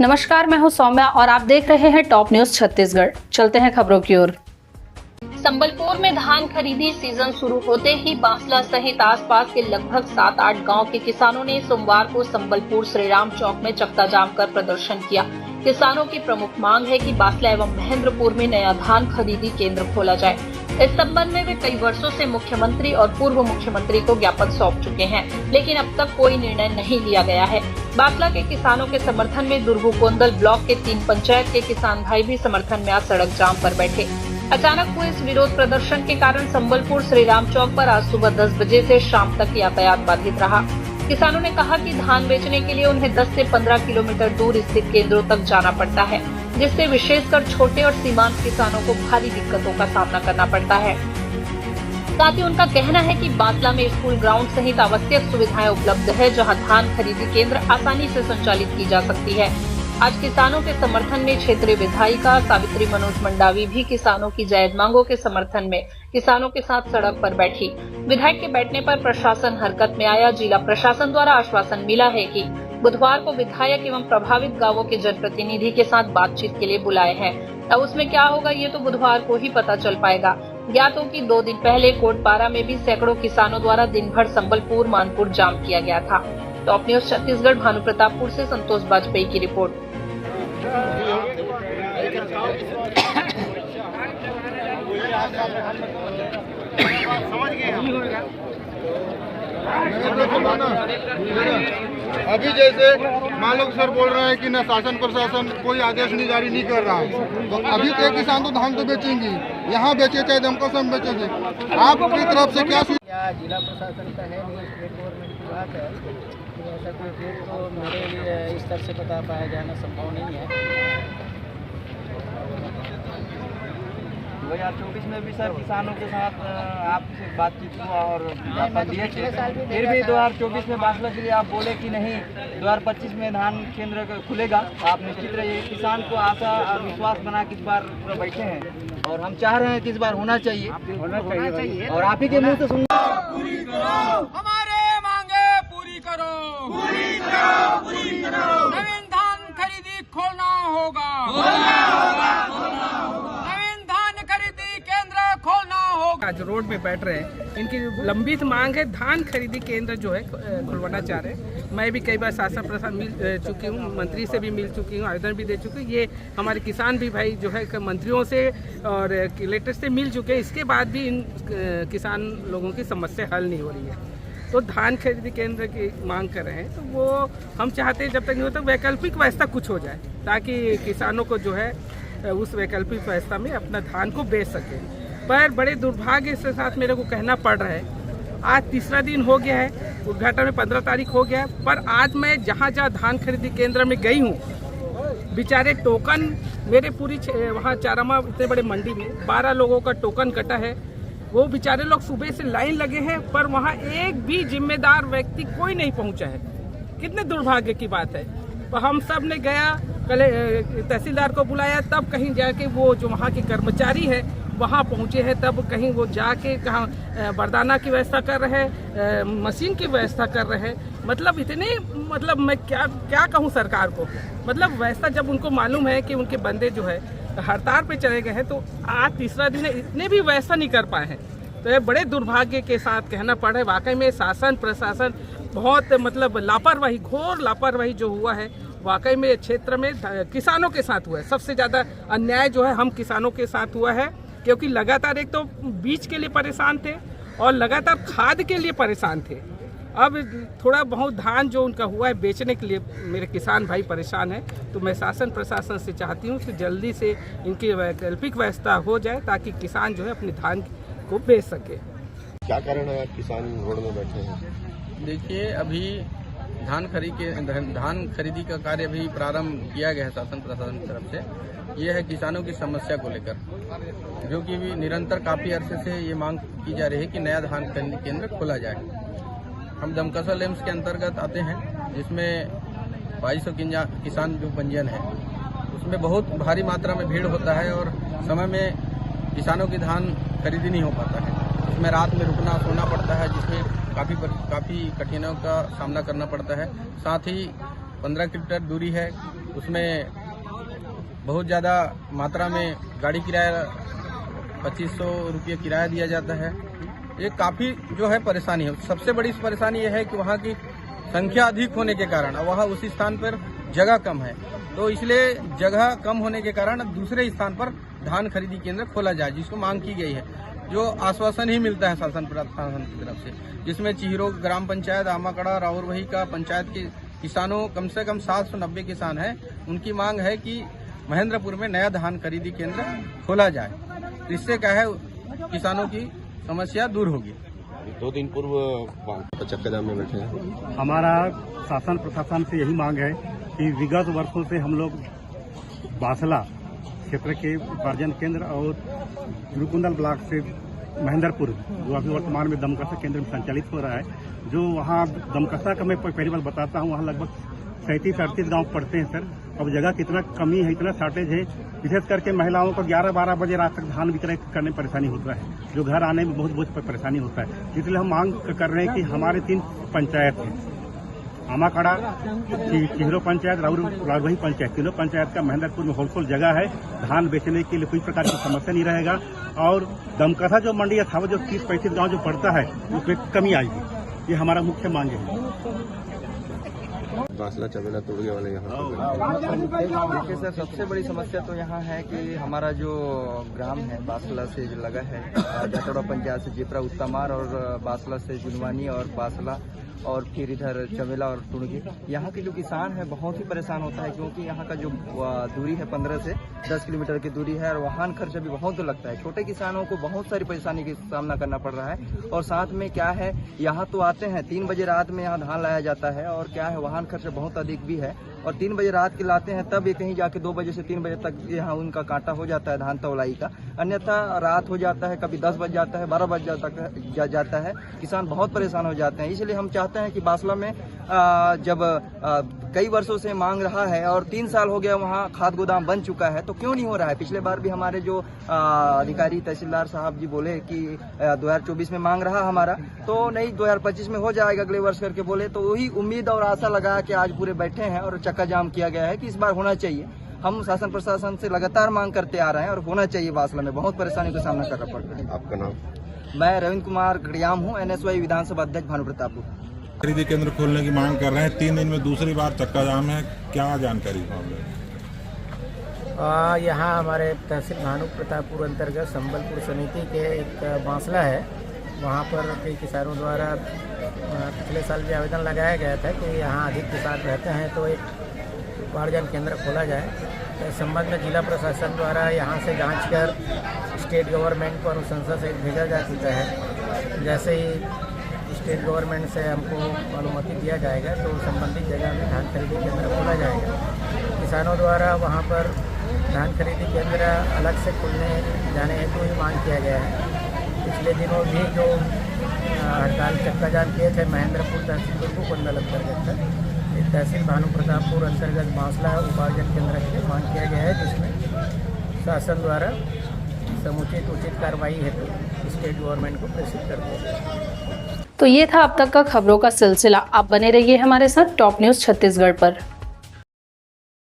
नमस्कार, मैं हूं सौम्या और आप देख रहे हैं टॉप न्यूज छत्तीसगढ़। चलते हैं खबरों की ओर। संबलपुर में धान खरीदी सीजन शुरू होते ही बांसला सहित आसपास के लगभग 7-8 गांव के किसानों ने सोमवार को संबलपुर श्रीराम चौक में चक्का जाम कर प्रदर्शन किया। किसानों की प्रमुख मांग है कि बांसला एवं महेंद्रपुर में नया धान खरीदी केंद्र खोला जाए। इस संबंध में वे कई वर्षों से मुख्यमंत्री और पूर्व मुख्यमंत्री को ज्ञापन सौंप चुके हैं, लेकिन अब तक कोई निर्णय नहीं लिया गया है। बांसला के किसानों के समर्थन में दुर्गुकोंदल ब्लॉक के 3 पंचायत के किसान भाई भी समर्थन में आज सड़क जाम पर बैठे। अचानक हुए इस विरोध प्रदर्शन के कारण संबलपुर श्रीराम चौक पर आज सुबह 10 बजे से शाम तक यातायात बाधित रहा। किसानों ने कहा कि धान बेचने के लिए उन्हें 10 से 15 किलोमीटर दूर स्थित केंद्रों तक जाना पड़ता है, जिससे विशेषकर छोटे और सीमांत किसानों को भारी दिक्कतों का सामना करना पड़ता है। साथ ही उनका कहना है कि बांसला में स्कूल ग्राउंड सहित आवश्यक सुविधाएं उपलब्ध है, जहां धान खरीदी केंद्र आसानी से संचालित की जा सकती है। आज किसानों के समर्थन में क्षेत्रीय विधायिका सावित्री मनोज मंडावी भी किसानों की जायज मांगों के समर्थन में किसानों के साथ सड़क पर बैठी। विधायक के बैठने पर प्रशासन हरकत में आया। जिला प्रशासन द्वारा आश्वासन मिला है कि बुधवार को विधायक एवं प्रभावित गांवों के जनप्रतिनिधि के साथ बातचीत के लिए बुलाए हैं। अब उसमें क्या होगा ये तो बुधवार को ही पता चल पाएगा। ज्ञात हो कि 2 दिन पहले कोटपारा में भी सैकड़ों किसानों द्वारा दिन भर संबलपुर मानपुर जाम किया गया था। टॉप न्यूज छत्तीसगढ़ भानु प्रतापपुर से संतोष वाजपेयी की रिपोर्ट। अभी जैसे मान लो सर बोल रहे हैं कि न शासन प्रशासन कोई आदेश नहीं जारी नहीं कर रहा है, तो अभी तो किसान तो धान तो बेचेंगे, यहाँ बेचे चाहे दमकल में बेचेंगे। आपकी तरफ से क्या जिला प्रशासन का है, नहीं स्टेट गवर्नमेंट की बात है, तो ऐसा कोई डेट तो मेरे लिए इस तरह से बता पाया जाना संभव नहीं है। 2024 में भी सर किसानों के साथ आपसे बातचीत हुआ और ज्ञापन दिए थे, फिर भी 2024 में बांसला के लिए आप बोले कि नहीं 2025 में धान केंद्र खुलेगा। आप निश्चित रहिए, किसान को आशा और विश्वास बना के इस बार बैठे हैं और हम चाह रहे हैं कि इस बार होना चाहिए और आप ही के मुँह से सुनना। हमारे मांगे पूरी करो, नवीन धान खरीदी खोलना होगा, नवीन धान खरीदी केंद्र खोलना होगा। आज रोड पे बैठ रहे हैं, इनकी लंबित मांग है, धान खरीदी केंद्र जो है खुलवाना चाह रहे हैं। मैं भी कई बार शासन प्रशासन मिल चुकी हूँ, मंत्री से भी मिल चुकी हूँ, आवेदन भी दे चुकी हूँ। ये हमारे किसान भी भाई जो है मंत्रियों से और कलेक्टर से मिल चुके हैं, इसके बाद भी इन किसान लोगों की समस्या हल नहीं हो रही है। तो धान खरीदी केंद्र की मांग कर रहे हैं, तो वो हम चाहते हैं जब तक नहीं होता वैकल्पिक व्यवस्था कुछ हो जाए, ताकि किसानों को जो है उस वैकल्पिक व्यवस्था में अपना धान को बेच सके। पर बड़े दुर्भाग्य के साथ मेरे को कहना पड़ रहा है, आज तीसरा दिन हो गया है, उद्घाटन में 15 तारीख हो गया है, पर आज मैं जहाँ धान खरीदी केंद्र में गई हूँ, बेचारे टोकन मेरे पूरी वहाँ चारामा इतने बड़े मंडी में 12 लोगों का टोकन कटा है। वो बेचारे लोग सुबह से लाइन लगे हैं, पर वहाँ एक भी जिम्मेदार व्यक्ति कोई नहीं पहुँचा है। कितने दुर्भाग्य की बात है। तो हम सब ने गया, कल तहसीलदार को बुलाया, तब कहीं जाके वो जो वहाँ के कर्मचारी है वहाँ पहुँचे हैं, तब कहीं वो जाके कहाँ बरदाना की व्यवस्था कर रहे हैं, मशीन की व्यवस्था कर रहे हैं। मतलब इतने मैं क्या कहूँ सरकार को, व्यवस्था जब उनको मालूम है कि उनके बंदे जो है हड़ताल पे चले गए हैं, तो आज तीसरा दिन है, इतने भी व्यवस्था नहीं कर पाए हैं। तो ये बड़े दुर्भाग्य के साथ कहना पड़ रहा है, वाकई में शासन प्रशासन बहुत लापरवाही, घोर लापरवाही जो हुआ है, वाकई में क्षेत्र में किसानों के साथ हुआ है। सबसे ज़्यादा अन्याय जो है हम किसानों के साथ हुआ है, क्योंकि लगातार एक तो बीज के लिए परेशान थे और लगातार खाद के लिए परेशान थे। अब थोड़ा बहुत धान जो उनका हुआ है बेचने के लिए मेरे किसान भाई परेशान हैं। तो मैं शासन प्रशासन से चाहती हूँ कि जल्दी से इनकी वैकल्पिक व्यवस्था हो जाए, ताकि किसान जो है अपने धान को बेच सके। क्या कारण है किसान रोड में बैठे हैं? देखिए, अभी धान खरीदी का कार्य भी प्रारंभ किया गया है शासन प्रशासन की तरफ से। ये है किसानों की समस्या को लेकर, जो कि भी निरंतर काफी अरसे से ये मांग की जा रही है कि नया धान खरीदी केंद्र खोला जाए। हम दमकसल एम्स के अंतर्गत आते हैं, जिसमें 2200 किसान जो पंजीयन है, उसमें बहुत भारी मात्रा में भीड़ होता है और समय में किसानों की धान खरीदी नहीं हो पाता है। उसमें रात में रुकना सोना पड़ता है, जिसमें काफ़ी कठिनाइयों का सामना करना पड़ता है। साथ ही 15 किलोमीटर दूरी है, उसमें बहुत ज़्यादा मात्रा में गाड़ी किराया 2500 रुपये किराया दिया जाता है। ये काफ़ी जो है परेशानी है। सबसे बड़ी परेशानी यह है कि वहाँ की संख्या अधिक होने के कारण वहाँ उस स्थान पर जगह कम है, तो इसलिए जगह कम होने के कारण दूसरे स्थान पर धान खरीदी केंद्र खोला जाए, जिसको मांग की गई है, जो आश्वासन ही मिलता है शासन प्रशासन की तरफ से, जिसमें चिहिरो ग्राम पंचायत, आमाकड़ा, राउरवही का पंचायत के किसानों कम से कम 790 किसान हैं। उनकी मांग है कि महेंद्रपुर में नया धान खरीदी केंद्र खोला जाए। इससे क्या है, किसानों की समस्या दूर होगी। 2 दिन पूर्व चक्का जाम में बैठे हैं। हमारा शासन प्रशासन से यही मांग है कि विगत वर्षों से हम लोग बासला क्षेत्र के उपार्जन केंद्र और गुरुकुंडल ब्लॉक से महेंद्रपुर, जो अभी वर्तमान में दमकसा केंद्र में संचालित हो रहा है, जो वहाँ दमकसा का मैं पहली बार बताता हूँ, वहाँ लगभग 37-38 गाँव पड़ते हैं सर। अब जगह कितना कमी है, इतना शॉर्टेज है, विशेष करके महिलाओं को 11-12 बजे रात तक धान विक्रय करने में परेशानी होता है, जो घर आने में बहुत परेशानी होता है। इसलिए हम मांग कर रहे हैं कि हमारे 3 पंचायत हैं, आमाकड़ा, चिहिरो पंचायत, राउरवही पंचायत, तीनों पंचायत का महेंद्रपुर में होलसेल जगह है। धान बेचने के लिए कोई प्रकार की समस्या नहीं रहेगा और दमकसा जो मंडी अथवा जो 30-35 गाँव जो पड़ता है उसमें कमी आएगी। ये हमारा मुख्य मांग है। बासला चमेला तोड़ने वाले यहाँ देखिए सर, सबसे बड़ी समस्या तो यहाँ है कि हमारा जो ग्राम है बासला से जो लगा है, जटोड़ा पंचायत से जेपरा उत्तमार और बासला से जुनवानी और बासला और फिर इधर चमेला और टुणगी, यहाँ के जो किसान है बहुत ही परेशान होता है, क्योंकि यहाँ का जो दूरी है 15 से 10 किलोमीटर की दूरी है और वाहन खर्च भी बहुत लगता है। छोटे किसानों को बहुत सारी परेशानी का सामना करना पड़ रहा है। और साथ में क्या है, यहाँ तो आते हैं 3 बजे रात में यहाँ धान लाया जाता है और क्या है, वाहन खर्च बहुत अधिक भी है और 3 बजे रात के लाते हैं, तब ये कहीं जाके 2 बजे से 3 बजे तक यहाँ उनका कांटा हो जाता है धान तौलाई का। अन्यथा रात हो जाता है, कभी 10 बज जाता है, 12 बज जाता है, किसान बहुत परेशान हो जाते हैं। इसलिए हम चाहते हैं कि बासला में जब कई वर्षों से मांग रहा है और 3 साल हो गया वहाँ खाद गोदाम बन चुका है, तो क्यों नहीं हो रहा है। पिछले बार भी हमारे जो अधिकारी तहसीलदार साहब जी बोले कि 2024 में मांग रहा हमारा, तो नहीं 2025 में हो जाएगा अगले वर्ष करके बोले, तो वही उम्मीद और आशा लगा के आज पूरे बैठे हैं और चक्का जाम किया गया है कि इस बार होना चाहिए। हम शासन प्रशासन से लगातार मांग करते आ रहे हैं और होना चाहिए। बासला में बहुत परेशानी का सामना करना पड़ रहा है। आपका नाम? मैं रविंद्र कुमार गड़ियाम हूँ, NSY विधानसभा अध्यक्ष भानु प्रतापपुर। खरीदी केंद्र खोलने की मांग कर रहे हैं, 3 दिन में दूसरी बार चक्का जाम है, क्या जानकारी मामले? यहाँ हमारे तहसील भानु प्रतापपुर अंतर्गत संबलपुर समिति के एक बासला है, वहाँ पर कई किसानों द्वारा पिछले साल भी आवेदन लगाया गया था कि यहाँ अधिक किसान रहते हैं तो एक उपार्जन केंद्र खोला जाए। इस संबंध में जिला प्रशासन द्वारा यहाँ से जांच कर स्टेट गवर्नमेंट को अनुशंसा से भेजा जा चुका है। जैसे ही स्टेट गवर्नमेंट से हमको अनुमति दिया जाएगा तो संबंधित जगह में धान खरीदी केंद्र खोला जाएगा। किसानों द्वारा वहाँ पर धान खरीदी केंद्र अलग से खुलने जाने हेतु ही मांग किया गया है। पिछले दिनों भी जो हड़ताल चक्का जाम किए थे महेंद्रपुर तहसील गुरुकुंडल अंतर्गत था, तहसील भानु प्रतापपुर अंतर्गत बासला उपार्जन केंद्र के लिए मांग किया गया है, जिसमें शासन द्वारा समुचित उचित कार्रवाई हेतु स्टेट गवर्नमेंट को प्रेषित कर दिया। तो ये था अब तक का खबरों का सिलसिला। आप बने रहिए हमारे साथ टॉप न्यूज़ छत्तीसगढ़ पर।